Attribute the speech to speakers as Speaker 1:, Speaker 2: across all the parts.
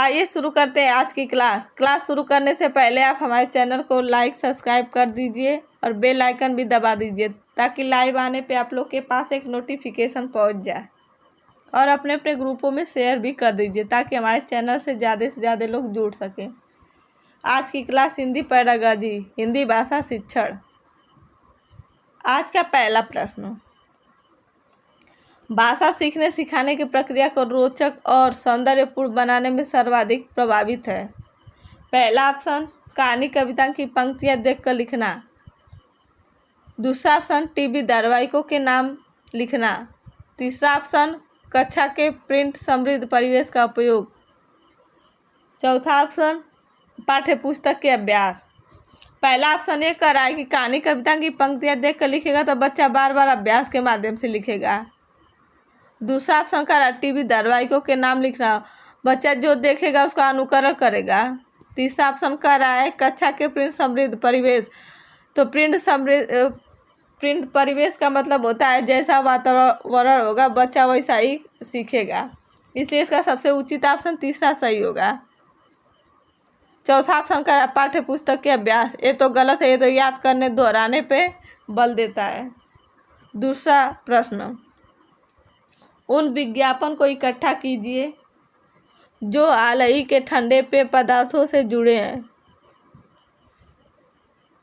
Speaker 1: आइए शुरू करते हैं आज की क्लास शुरू करने से पहले आप हमारे चैनल को लाइक सब्सक्राइब कर दीजिए और बेल आइकन भी दबा दीजिए ताकि लाइव आने पे आप लोग के पास एक नोटिफिकेशन पहुंच जाए। और अपने अपने ग्रुपों में शेयर भी कर दीजिए ताकि हमारे चैनल से ज़्यादा लोग जुड़ सकें। आज की क्लास हिंदी पैडागॉजी, हिंदी भाषा शिक्षण। आज का पहला प्रश्न, भाषा सीखने सिखाने की प्रक्रिया को रोचक और सौंदर्यपूर्ण बनाने में सर्वाधिक प्रभावित है। पहला ऑप्शन, कहानी कविता की पंक्तियाँ देखकर लिखना। दूसरा ऑप्शन, टीवी धारावाहिकों के नाम लिखना। तीसरा ऑप्शन, कक्षा के प्रिंट समृद्ध परिवेश का उपयोग। चौथा ऑप्शन, पाठ्य पुस्तक के अभ्यास। पहला ऑप्शन ये कह रहा है कि कहानी कविता की पंक्तियाँ देखकर लिखेगा तो बच्चा बार बार अभ्यास के माध्यम से लिखेगा। दूसरा ऑप्शन कह रहा है टीवी धारावाहिकों के नाम लिखना, बच्चा जो देखेगा उसका अनुकरण करेगा। तीसरा ऑप्शन कह रहा है कक्षा के प्रिंट समृद्ध परिवेश, तो प्रिंट परिवेश का मतलब होता है जैसा वातावरण होगा बच्चा वैसा ही सीखेगा, इसलिए इसका सबसे उचित ऑप्शन तीसरा सही होगा। चौथा ऑप्शन कह रहा है पाठ्य पुस्तक के अभ्यास, ये तो गलत है, ये तो याद करने दोहराने पे बल देता है। दूसरा प्रश्न, उन विज्ञापन को इकट्ठा कीजिए जो हाल ही के ठंडे पेय पदार्थों से जुड़े हैं।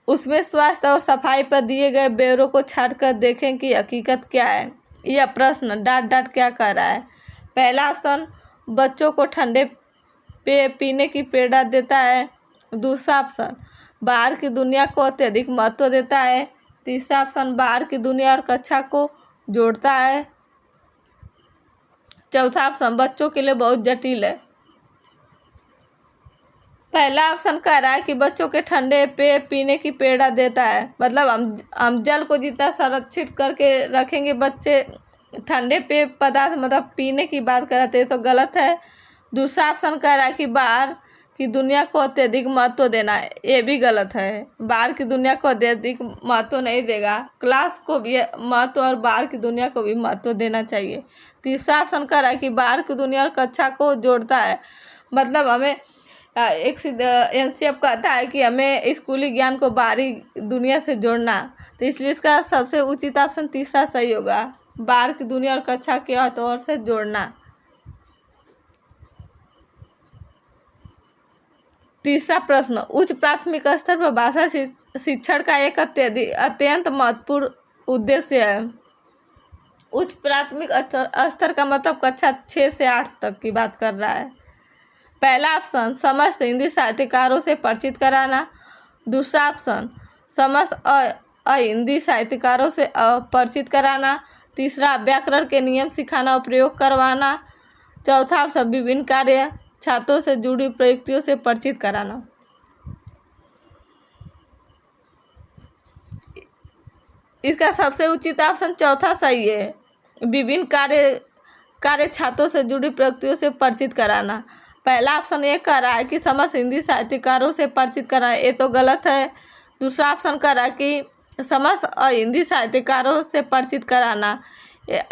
Speaker 1: उसमें स्वास्थ्य और सफाई पर दिए गए ब्यौरों को छांटकर देखें कि हकीकत क्या है। यह प्रश्न डांट क्या कर रहा है। पहला ऑप्शन, बच्चों को ठंडे पेय पीने की प्रेरणा देता है। दूसरा ऑप्शन, बाहर की दुनिया को अत्यधिक महत्व देता है। तीसरा ऑप्शन, बाहर की दुनिया और कक्षा को जोड़ता है। चौथा ऑप्शन, बच्चों के लिए बहुत जटिल है। पहला ऑप्शन कह रहा है कि बच्चों के ठंडे पेय पीने की प्रेरणा देता है, मतलब हम जल को जितना संरक्षित करके रखेंगे बच्चे ठंडे पेय पदार्थ मतलब पीने की बात कराते हैं तो गलत है। दूसरा ऑप्शन कह रहा है कि बाहर की दुनिया को अत्यधिक महत्व देना है, ये भी गलत है। बाहर की दुनिया को अत्यधिक महत्व नहीं देगा, क्लास को भी महत्व और बाहर की दुनिया को भी महत्व देना चाहिए। तीसरा ऑप्शन कह रहा है कि बाहर की दुनिया और कक्षा को जोड़ता है, मतलब हमें एक एनसीएफ कहता है कि हमें स्कूली ज्ञान को बाहरी दुनिया से जोड़ना, तो इसलिए इसका सबसे उचित ऑप्शन तीसरा सही होगा, बाहर की दुनिया और कक्षा के तौर से जोड़ना। तीसरा प्रश्न, उच्च प्राथमिक स्तर पर भाषा शिक्षण का एक अत्यंत महत्वपूर्ण उद्देश्य है। उच्च प्राथमिक स्तर का मतलब कक्षा 6 से 8 तक की बात कर रहा है। पहला ऑप्शन, समस्त हिंदी साहित्यकारों से परिचित कराना। दूसरा ऑप्शन, समस्त हिंदी साहित्यकारों से परिचित कराना। तीसरा, व्याकरण के नियम सिखाना और प्रयोग करवाना। चौथा ऑप्शन, विभिन्न कार्य छात्रों से जुड़ी प्रयुक्तियों से परिचित कराना। इसका सबसे उचित ऑप्शन चौथा सही है, विभिन्न कार्य छात्रों से जुड़ी प्रयुक्तियों से परिचित कराना। पहला ऑप्शन ये कह रहा है कि समस्त हिंदी साहित्यकारों से परिचित कराना, ये तो गलत है। दूसरा ऑप्शन कह रहा है कि समस्त हिंदी साहित्यकारों से परिचित कराना,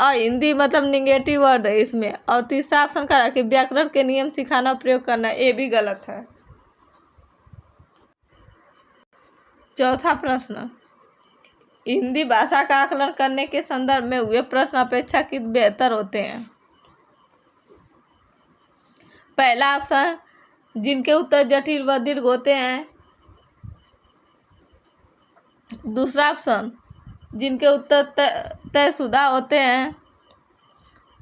Speaker 1: हिंदी मतलब निगेटिव वर्ड है इसमें। और तीसरा ऑप्शन कह रहा है कि व्याकरण के नियम सिखाना प्रयोग करना, ये भी गलत है। चौथा प्रश्न, हिंदी भाषा का आकलन करने के संदर्भ में हुए प्रश्न अपेक्षाकृत बेहतर होते हैं। पहला ऑप्शन, जिनके उत्तर जटिल व दीर्घ होते हैं। दूसरा ऑप्शन, जिनके उत्तर तयशुदा होते हैं।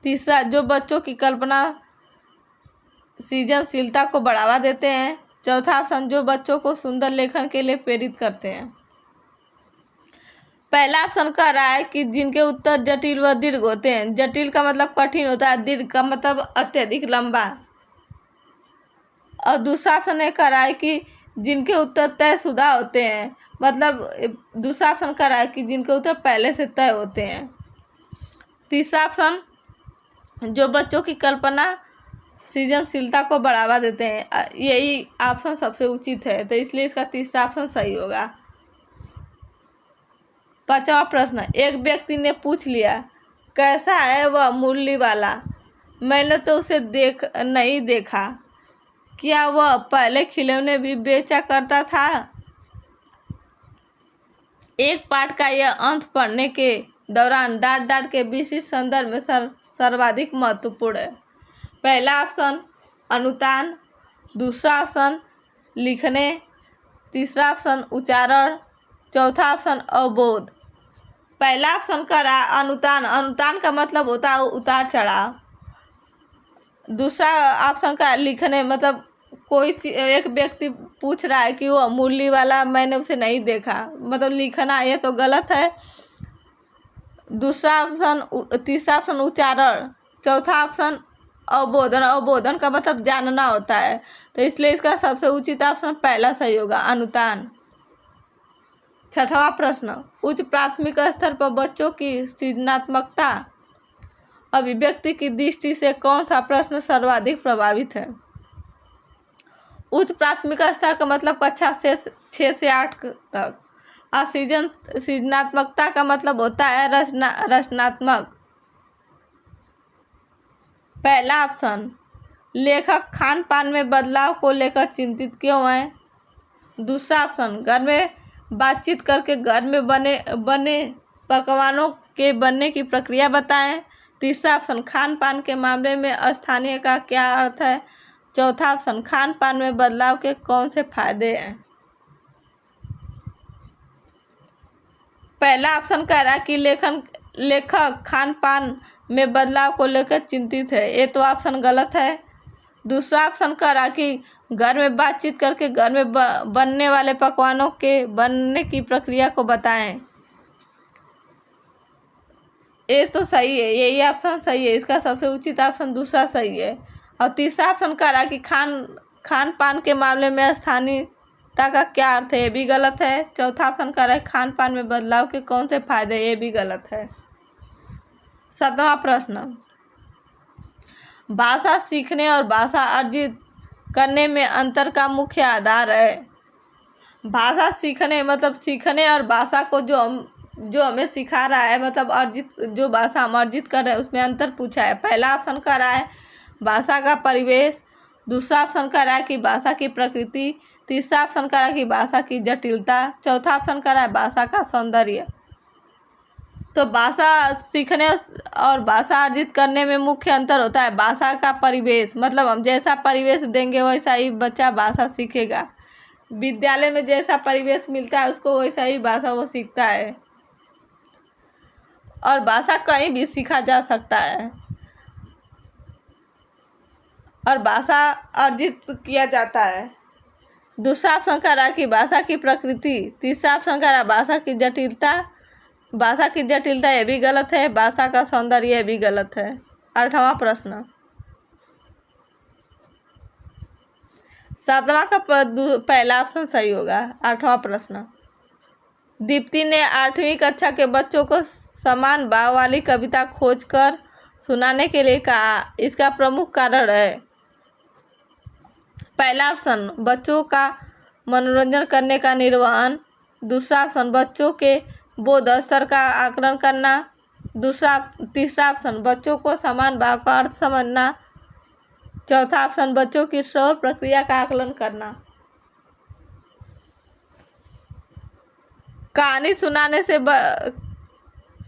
Speaker 1: तीसरा, जो बच्चों की कल्पना सृजनशीलता को बढ़ावा देते हैं। चौथा ऑप्शन, जो बच्चों को सुंदर लेखन के लिए प्रेरित करते हैं। पहला ऑप्शन कह रहा है कि जिनके उत्तर जटिल व दीर्घ होते हैं। जटिल का मतलब कठिन होता है, दीर्घ का मतलब अत्यधिक लंबा। और दूसरा ऑप्शन ये कह रहा है कि जिनके उत्तर तयशुदा होते हैं, मतलब दूसरा ऑप्शन कह रहा है कि जिनके उत्तर पहले से तय होते हैं। तीसरा ऑप्शन, जो बच्चों की कल्पना सृजनशीलता को बढ़ावा देते हैं, यही ऑप्शन सबसे उचित है, तो इसलिए इसका तीसरा ऑप्शन सही होगा। पांचवा प्रश्न, एक व्यक्ति ने पूछ लिया, कैसा है वह मुरली वाला, मैंने तो उसे नहीं देखा। क्या वह पहले खिलौने भी बेचा करता था? एक पाठ का यह अंत पढ़ने के दौरान डांट डांट के विशिष्ट संदर्भ में सर्वाधिक महत्वपूर्ण है। पहला ऑप्शन अनुतान, दूसरा ऑप्शन लिखने, तीसरा ऑप्शन उच्चारण, चौथा ऑप्शन अवबोध। पहला ऑप्शन का रहा अनुतान। अनुतान का मतलब होता है उतार चढ़ाव। दूसरा ऑप्शन का लिखने, मतलब कोई एक व्यक्ति पूछ रहा है कि वो मुरली वाला मैंने उसे नहीं देखा, मतलब लिखना, ये तो गलत है। दूसरा ऑप्शन, तीसरा ऑप्शन उच्चारण, चौथा ऑप्शन अवबोधन। अवबोधन का मतलब जानना होता है, तो इसलिए इसका सबसे उचित ऑप्शन पहला सही होगा, अनुतान। छठवां प्रश्न, उच्च प्राथमिक स्तर पर बच्चों की सृजनात्मकता अभिव्यक्ति की दृष्टि से कौन सा प्रश्न सर्वाधिक प्रभावित है? उच्च प्राथमिक स्तर का मतलब कक्षा 6 से 8 तक। और सृजनात्मकता का मतलब होता है रचनात्मक। पहला ऑप्शन, लेखक खान पान में बदलाव को लेकर चिंतित क्यों है? दूसरा ऑप्शन, घर में बातचीत करके घर में बने पकवानों के बनने की प्रक्रिया बताएं। तीसरा ऑप्शन, खान पान के मामले में स्थानीय का क्या अर्थ है? चौथा ऑप्शन, खान पान में बदलाव के कौन से फायदे हैं? पहला ऑप्शन कह रहा है कि लेखक खान पान में बदलाव को लेकर चिंतित है, ये तो ऑप्शन गलत है। दूसरा ऑप्शन कह रहा है कि घर में बातचीत करके घर में बनने वाले पकवानों के बनने की प्रक्रिया को बताएं, ये तो सही है, यही ऑप्शन सही है। इसका सबसे उचित ऑप्शन दूसरा सही है। और तीसरा ऑप्शन कह रहा है कि खान पान के मामले में स्थानीयता का क्या अर्थ है, ये भी गलत है। चौथा ऑप्शन कह रहा है खान पान में बदलाव के कौन से फायदे, ये भी गलत है। सातवां प्रश्न, भाषा सीखने और भाषा अर्जित करने में अंतर का मुख्य आधार है। भाषा सीखने मतलब सीखने और भाषा को जो हमें सिखा रहा है, मतलब जो भाषा हम अर्जित कर रहे हैं उसमें अंतर पूछा है। पहला ऑप्शन कह रहा है भाषा का परिवेश, दूसरा ऑप्शन कह रहा है कि भाषा की प्रकृति, तीसरा ऑप्शन कह रहा है कि भाषा की जटिलता, चौथा ऑप्शन कह रहा है भाषा का सौंदर्य। तो भाषा सीखने और भाषा अर्जित करने में मुख्य अंतर होता है भाषा का परिवेश, मतलब हम जैसा परिवेश देंगे वैसा ही बच्चा भाषा सीखेगा। विद्यालय में जैसा परिवेश मिलता है उसको वैसा ही भाषा वो सीखता है। और भाषा कहीं भी सीखा जा सकता है और भाषा अर्जित किया जाता है। दूसरा ऑप्शन कह रहा है कि भाषा की प्रकृति, तीसरा ऑप्शन कह रहा है भाषा की जटिलता। भाषा की जटिलता ये भी गलत है, भाषा का सौंदर्य ये भी गलत है। आठवां प्रश्न, सातवां का पहला ऑप्शन सही होगा। आठवां प्रश्न, दीप्ति ने 8वीं कक्षा के बच्चों को समान भाव वाली कविता खोजकर सुनाने के लिए कहा, इसका प्रमुख कारण है। पहला ऑप्शन, बच्चों का मनोरंजन करने का निर्वहन। दूसरा ऑप्शन, बच्चों के बोध स्तर का आकलन करना। तीसरा ऑप्शन, बच्चों को समान भाव का अर्थ समझना। चौथा ऑप्शन, बच्चों की श्रवण प्रक्रिया का आकलन करना।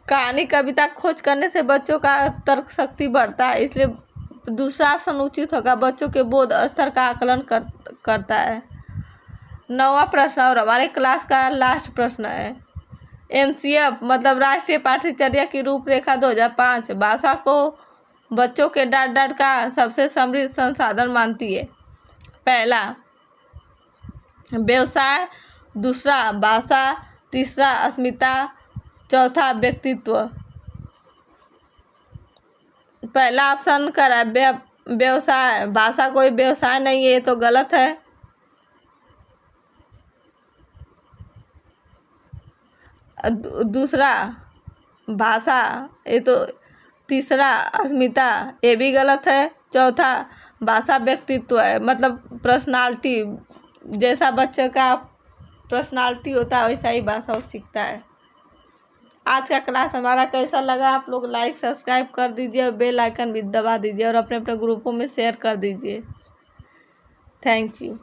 Speaker 1: कहानी कविता खोज करने से बच्चों का तर्क शक्ति बढ़ता है, इसलिए दूसरा ऑप्शन उचित होगा, बच्चों के बोध स्तर का आकलन करता है। 9वां प्रश्न और हमारे क्लास का लास्ट प्रश्न है। NCF मतलब राष्ट्रीय पाठ्यचर्या की रूपरेखा 2005 भाषा को बच्चों के डांट का सबसे समृद्ध संसाधन मानती है। पहला व्यवसाय, दूसरा भाषा, तीसरा अस्मिता, चौथा व्यक्तित्व। पहला ऑप्शन कर रहा है व्यवसाय, भाषा कोई व्यवसाय नहीं है, ये तो गलत है। दूसरा भाषा, ये तो तीसरा अस्मिता, ये भी गलत है। चौथा भाषा व्यक्तित्व है, मतलब पर्सनालिटी, जैसा बच्चे का पर्सनालिटी होता है वैसा ही भाषा वो सीखता है। आज का क्लास हमारा कैसा लगा आप लोग लाइक सब्सक्राइब कर दीजिए और बेल आइकन भी दबा दीजिए और अपने अपने ग्रुपों में शेयर कर दीजिए। Thank you.